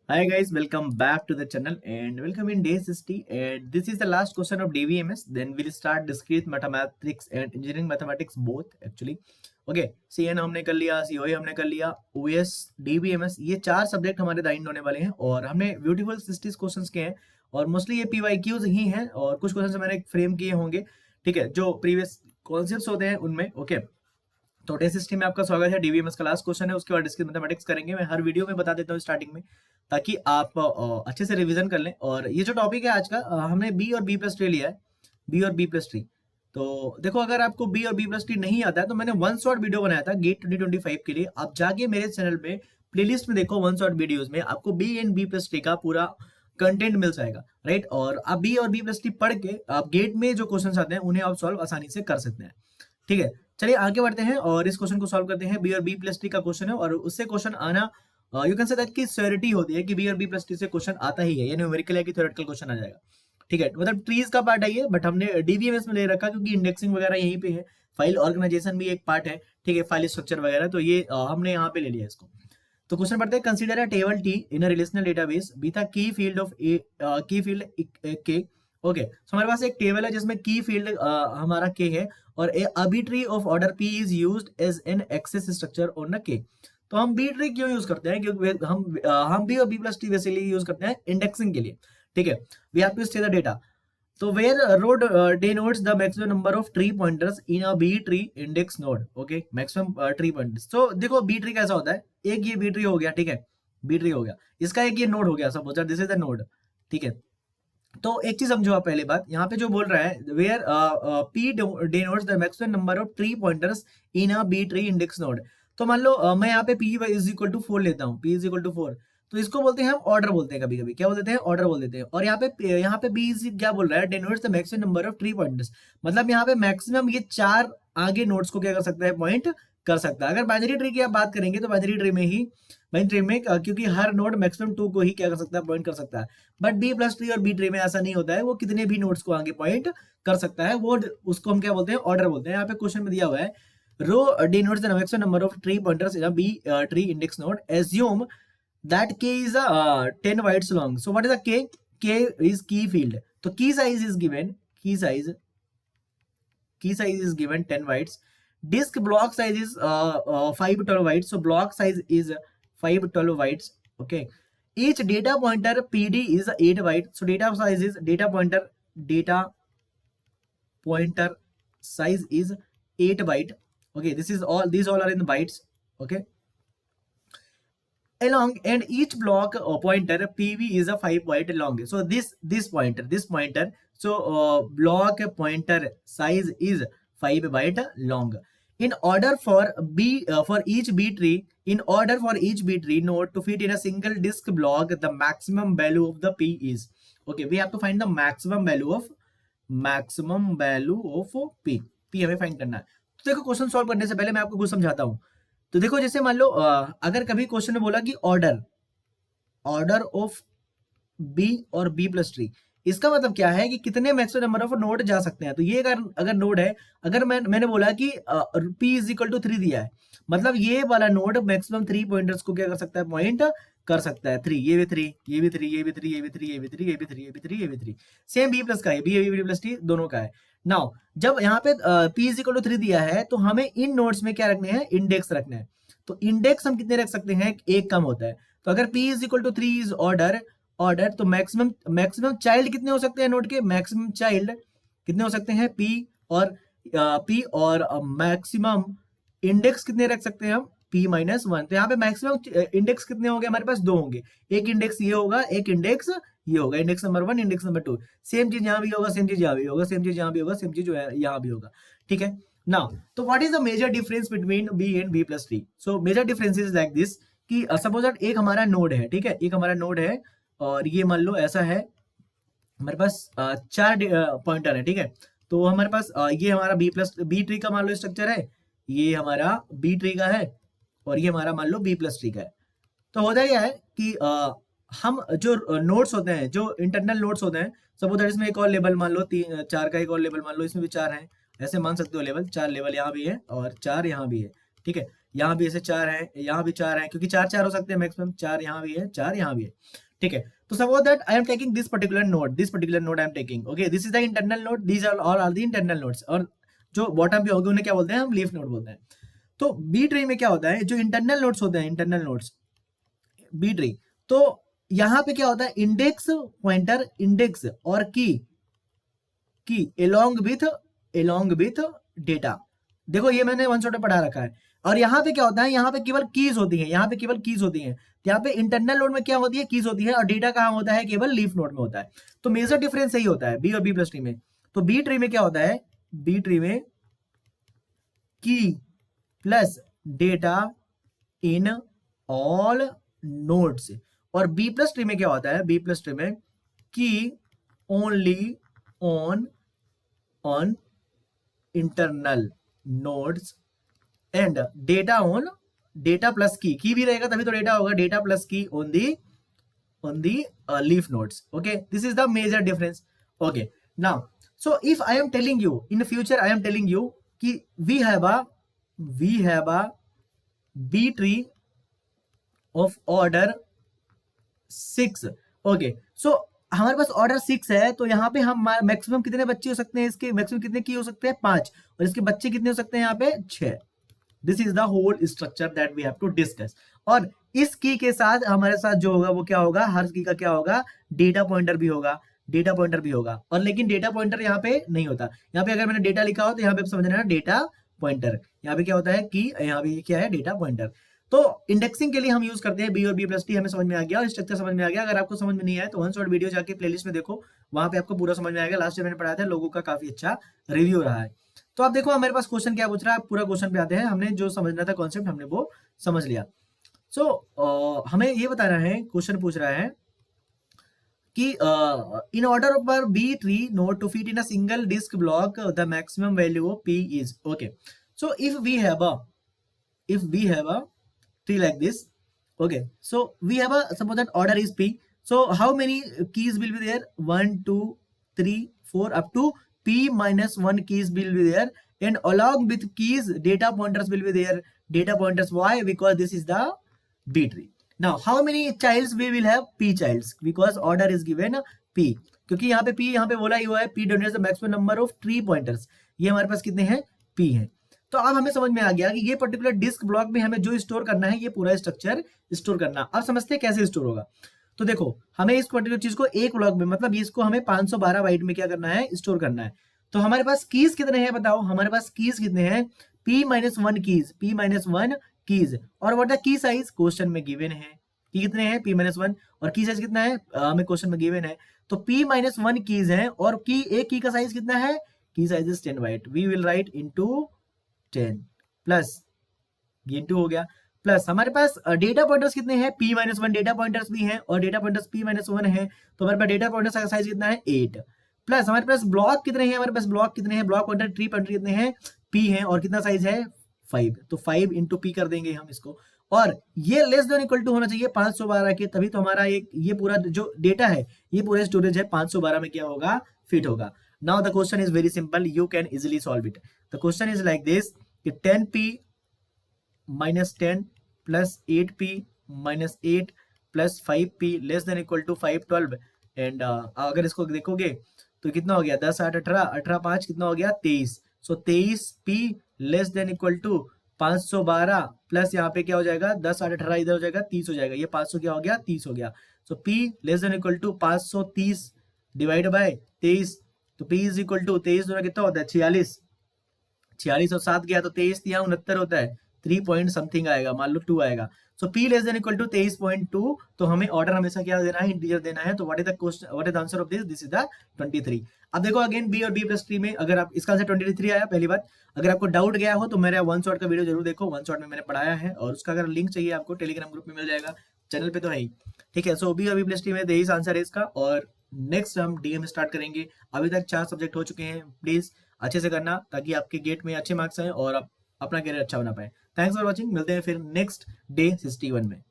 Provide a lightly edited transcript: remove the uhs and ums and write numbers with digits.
Hi guys, welcome back to the channel and welcome in day 60 and this is the last question of DVMS. Then we'll start discrete mathematics and engineering mathematics both actually. Okay, CN हमने कर लिया, COA हमने कर लिया, OS, DVMS ये चार subject हमारे दाइंड होने वाले हैं और हमने ब्यूटीफुल 60 क्वेश्चंस के हैं और मोस्टली ये PYQs ही हैं और कुछ क्वेश्चंस मैंने फ्रेम किए होंगे, ठीक है, जो प्रीवियस कॉन्सेप्ट्स होते हैं उनमें। ओके, तो डे 60 में आपका स्वागत है। डीवीएमएस का लास्ट क्वेश्चन है, उसके बाद डिस्क्रीट मैथमेटिक्स करेंगे। मैं हर वीडियो में बता देता हूँ स्टार्टिंग में, ताकि आप अच्छे से रिवीजन कर लें। और ये जो टॉपिक है आज का, हमने बी और बी प्लस ट्री लिया है, बी और बी प्लस ट्री। तो देखो, अगर आपको बी और बी प्लस ट्री नहीं आता है तो मैंने वन शॉट वीडियो बनाया था गेट 2025 के लिए। आप जाके मेरे चैनल पे प्लेलिस्ट में देखो, वन शॉट वीडियोज में आपको B and B plus tree का पूरा कंटेंट मिल जाएगा, राइट। और आप बी और बी प्लस ट्री पढ़ के आप गेट में जो क्वेश्चन आते हैं उन्हें आप सॉल्व आसानी से कर सकते हैं, ठीक है। चलिए आगे बढ़ते हैं और इस क्वेश्चन को सॉल्व करते हैं। बी और बी प्लस ट्री का क्वेश्चन है और उससे क्वेश्चन आना यू कैन से दैट की श्योरिटी होती है कि बी और बी प्लस ट्री से क्वेश्चन आता ही है, यानी न्यूमेरिकल है कि थ्योरेटिकल क्वेश्चन आ जाएगा, ठीक है। मतलब ट्रीज का पार्ट है ये, बट हमने डीवीएमएस में ले रखा क्योंकि इंडेक्सिंग वगैरह यहीं पे है, फाइल ऑर्गेनाइजेशन भी एक पार्ट है, ठीक है, फाइल स्ट्रक्चर वगैरह, तो ये हमने यहाँ पे ले लिया इसको। तो क्वेश्चन पढ़ते हैं। Consider a table T in a relational database with a की फील्ड ऑफ की फील्ड के। ओके, सो हमारे पास एक टेबल है जिसमें की फील्ड हमारा के है और a a B tree of order P is used as an access structure on a key. तो हम बी ट्री क्यों यूज करते हैं? क्योंकि हम बी और B plus tree basically use करते हैं इंडेक्सिंग के लिए, ठीक है। We have to stay the data. तो where road denotes the maximum number of tree pointers in a B tree index node, okay, maximum tree pointers। तो देखो B tree कैसा होता है, एक ये बी ट्री हो गया, ठीक है, बी ट्री हो गया, इसका एक ये नोड हो गया, suppose this is the node, ठीक है। तो एक चीज समझो आप, पहले बात यहाँ पे जो बोल रहा है, where P denotes the maximum number of tree pointers in a B tree index node। तो मान लो मैं यहाँ पे p इज इक्वल टू 4 लेता हूँ, p इज इक्वल टू 4, तो इसको बोलते हैं हम ऑर्डर बोलते हैं, कभी कभी क्या बोल देते हैं, ऑर्डर बोल देते हैं। और यहाँ पे b इज क्या बोल रहा है, denotes the maximum number of tree pointers, मतलब यहाँ पे मैक्सिमम ये चार आगे नोड्स को क्या कर सकता है, पॉइंट कर सकता है। अगर बाइनरी ट्री की आप बात करेंगे तो बाइनरी ट्री में क्योंकि हर नोड मैक्सिमम 2 को ही क्या कर सकता है, पॉइंट कर सकता है। बट बी प्लस ट्री और बी ट्री में ऐसा नहीं होता है, वो कितने भी नोड्स को आगे पॉइंट कर सकता है, वो उसको हम क्या बोलते हैं, ऑर्डर बोलते हैं। यहाँ पे क्वेश्चन में दिया हुआ है, रो denotes the maximum number of tree pointers in a B tree index node, assume that k is a 10 bytes long। so what is a k? K is key field, तो key size is given, key size is given 10 bytes, disk block size is 512 bytes, so block size is 512 bytes, okay। each data pointer pd is 8 bytes, so data pointer size is 8 byte, okay, these all are in bytes, okay, along, and each block pointer pv is a 5 byte long, so this pointer, so block pointer size is 5 byte long। in order for each b tree, node to fit in a single disk block, the maximum value of the p is, okay, we have to find the maximum value of p, हमें find करना है। तो देखो, question solve करने से पहले मैं आपको कुछ समझाता हूं। तो देखो, जैसे मान लो अगर कभी क्वेश्चन में बोला कि ऑर्डर ऑफ बी और बी प्लस ट्री, इसका मतलब क्या है कि कितने मैक्सिमम नंबर ऑफ नोड जा सकते हैं। तो ये अगर नोड है, अगर मैंने बोला कि p इज इक्वल टू 3 दिया है, मतलब ये वाला नोड मैक्सिमम 3 पॉइंटर्स को क्या कर सकता है, पॉइंट कर सकता है। 3, ये भी 3, ये भी 3, ये भी 3, ये भी 3, ये भी 3, ये भी 3, ये भी 3, ये भी 3, सेम बी प्लस का है, बी प्लस टी दोनों का है। नाउ जब यहाँ पे p इज इक्वल टू 3 दिया है, तो हमें इन नोड्स में क्या रखने हैं, इंडेक्स रखना है। तो इंडेक्स हम कितने रख सकते हैं, एक कम होता है। तो अगर p is equal to 3 is order, तो मैक्सिमम चाइल्ड कितने हो सकते हैं नोड के, मैक्सिमम चाइल्ड कितने हो सकते हैं, p और मैक्सिमम इंडेक्स कितने रख सकते हैं हम, p-1। तो यहाँ पे मैक्सिमम इंडेक्स कितने होंगे, हमारे पास 2 होंगे, एक इंडेक्स ये होगा, एक इंडेक्स ये होगा, index number 1, index number 2। Same चीज यहाँ भी होगा, सेम चीज यहाँ भी होगा, सेम चीज यहाँ भी होगा, सेम चीज यहाँ भी होगा, ठीक है। नाउ तो what is the major difference between B and B plus tree? So major difference is like this कि सपोज दैट एक हमारा नोड है, ठीक है, एक हमारा नोड है और ये मान लो ऐसा है, हमारे पास 4 पॉइंटर है, ठीक है। तो हमारे पास ये हमारा बी ट्री का मान लो स्ट्रक्चर है, ये हमारा बी ट्री का है और ये हमारा मान लो बी प्लस ट्री का है। तो होता क्या है कि हम जो नोट्स होते हैं, जो इंटरनल नोट्स होते हैं, सपोज दैट इसमें एक और लेवल मान लो, 4 का एक और लेवल मान लो, इसमें भी 4 है, ऐसे मान सकते हो लेवल, 4 लेवल यहाँ भी है और 4 यहाँ भी है, ठीक है। यहाँ भी ऐसे 4 है, यहाँ भी 4 है, क्योंकि 4 हो सकते हैं मैक्सिमम, 4 यहाँ भी है, 4 यहाँ भी है, ठीक है। तो suppose that I am taking this particular node I am taking, okay, this is the internal node, these are the internal nodes, और जो बॉटम पे होंगे उन्हें क्या बोलते हैं, हम लीफ नोड बोलते हैं। तो बी ट्री में क्या होता है, जो इंटरनल नोड्स होते हैं, इंटरनल नोड्स बी ट्री, तो यहाँ पे क्या होता है, इंडेक्स पॉइंटर, इंडेक्स और की एलोंग विथ डेटा। देखो ये मैंने वन शॉट में पढ़ा रखा है। और यहाँ पे क्या होता है, यहाँ पे केवल कीज होती है, यहाँ पे केवल कीज होती है। यहाँ पे इंटरनल नोड में क्या होती है, कीज होती है, और डेटा कहाँ होता है, केवल लीफ नोड में होता है। तो मेजर डिफरेंस यही होता है बी और बी प्लस ट्री में। तो बी ट्री में क्या होता है, बी ट्री में key plus data in all nodes, और बी प्लस ट्री में क्या होता है, बी प्लस ट्री में key only on internal nodes and data on data plus key भी रहेगा तभी तो डेटा होगा, data plus key on the leaf nodes, okay, this is the major difference, okay. Now so if I am telling you in future, I am telling you कि we have a B tree of order 6, okay, सो हमारे पास order 6 है, तो यहाँ पे हम maximum कितने बच्चे हो सकते हैं, इसके मैक्सिमम कितने की हो सकते हैं, 5, और इसके बच्चे कितने हो सकते हैं यहाँ पे, 6। This is the whole structure that we have to discuss. और इस की के साथ हमारे साथ जो होगा वो क्या होगा, हर की का क्या होगा, डेटा पॉइंटर भी होगा, डेटा पॉइंटर भी होगा। और लेकिन डेटा पॉइंटर यहाँ पे नहीं होता, यहाँ पे अगर मैंने डेटा लिखा हो तो यहाँ पे समझना है डेटा पॉइंटर, यहाँ पे क्या होता है की, यहाँ पे क्या है, डेटा पॉइंटर। तो इंडेक्सिंग के लिए हम यूज करते हैं बी और बी प्लस टी, हमें समझ में आ गया और स्ट्रक्चर समझ में आ गया। अगर आपको समझ में नहीं आया तो वन शॉट वीडियो जाके प्लेलिस्ट में देखो, वहां पे आपको पूरा समझ में आएगा। लास्ट टाइम मैंने पढ़ाया था, लोगों का काफी अच्छा रिव्यू रहा है। तो आप देखो हमारे पास क्वेश्चन क्या पूछ रहा है, पूरा क्वेश्चन पे आते हैं। हमने जो समझना था कॉन्सेप्ट हमने वो समझ लिया। सो हमें ये बताना है, क्वेश्चन पूछ रहा है कि इन ऑर्डर पर B tree node to fit in a single disk block the maximum value of P is, okay. So if we have a tree like this, okay, so we have a, suppose that order is p, so how many keys will be there, 1 2 3 4 up to p minus 1 keys will be there, and along with keys data pointers will be there, data pointers, why, because this is the b tree. Now how many childs we will have, p childs, because order is given p, क्योंकि यहाँ पे p यहाँ पे बोला ही हुआ है, p denotes the maximum number of tree pointers, ये हमारे पास कितने हैं, p है। तो अब हमें समझ में आ गया कि ये पर्टिकुलर डिस्क ब्लॉक में हमें जो स्टोर करना है, ये पूरा स्ट्रक्चर स्टोर करना। अब समझते हैं कैसे स्टोर होगा। तो देखो हमें इस पर्टिकुलर चीज को एक ब्लॉक में, मतलब इसको हमें 512 बाइट में क्या करना है, स्टोर करना है। तो हमारे पास कीज कितने हैं बताओ, हमारे पास कीज कितने हैं, p-1 कीज, p-1 कीज, और what the key size question में गिवन है, की कितने हैं, p-1, और की साइज कितना है हमें क्वेश्चन में गिवन है। तो p-1 कीज है, और की एक की का साइज कितना है, key size is 10 byte, we will write into 10 plus ये इंटू हो गया, प्लस हमारे पास डेटा पॉइंटर्स कितने हैं, p-1 डेटा पॉइंटर्स भी हैं, और डेटा पॉइंटर्स p-1 है, तो हमारे पास डेटा पॉइंटर्स का साइज कितना है, 8, प्लस हमारे पास ब्लॉक कितने हैं, हमारे पास ब्लॉक कितने हैं, ब्लॉक पॉइंटर ट्री पॉइंटर कितने हैं, p है, और कितना साइज है, 5, तो 5 इंटू p कर देंगे हम इसको, और ये लेस देन इक्वल टू होना चाहिए 512 के, तभी तो हमारा ये पूरा जो डेटा है, ये पूरा स्टोरेज है 512 में क्या होगा, फिट होगा। Now the question is very simple, you can easily solve it. The question is like this, 10p minus 10 plus 8p minus 8 plus 5p less than equal to 512, and अगर इसको देखोगे तो कितना हो गया, 10 8 18 18 5 कितना हो गया, 23, so 23p less than equal to 512 plus यहाँ पे क्या हो जाएगा, 10 8 18 इधर हो जाएगा 30 हो जाएगा, ये 500 क्या हो गया, 30 हो गया। So p less than equal to 530 divide by 23, तो p इज इक्वल टू 23 कितना होता है, 46 और 7 गया तो 23 यहाँ 69 होता है, 3 पॉइंट समथिंग आएगा, मान लो 2 आएगा। So p less than equal to 23.2, तो हमें ऑर्डर हमेशा क्या देना है, इंटीजर देना है। तो what is the question, what is the answer of this, this is the 23। अब देखो अगेन b और b प्लस ट्री में अगर आप इसका आंसर 23 आया, पहली बात अगर आपको डाउट गया हो तो मेरा वन शॉट का वीडियो जरूर देखो, वन शॉट में मैंने पढ़ाया है, और उसका अगर लिंक चाहिए आपको टेलीग्राम ग्रुप में मिल जाएगा, चैनल पे तो है ही, ठीक है। सो b और b प्लस ट्री में यही आंसर है इसका, और नेक्स्ट हम डीएम स्टार्ट करेंगे। अभी तक 4 सब्जेक्ट हो चुके हैं, प्लीज अच्छे से करना ताकि आपके गेट में अच्छे मार्क्स आए और आप अपना करियर अच्छा बना पाए। थैंक्स फॉर वॉचिंग, मिलते हैं फिर नेक्स्ट डे 61 में।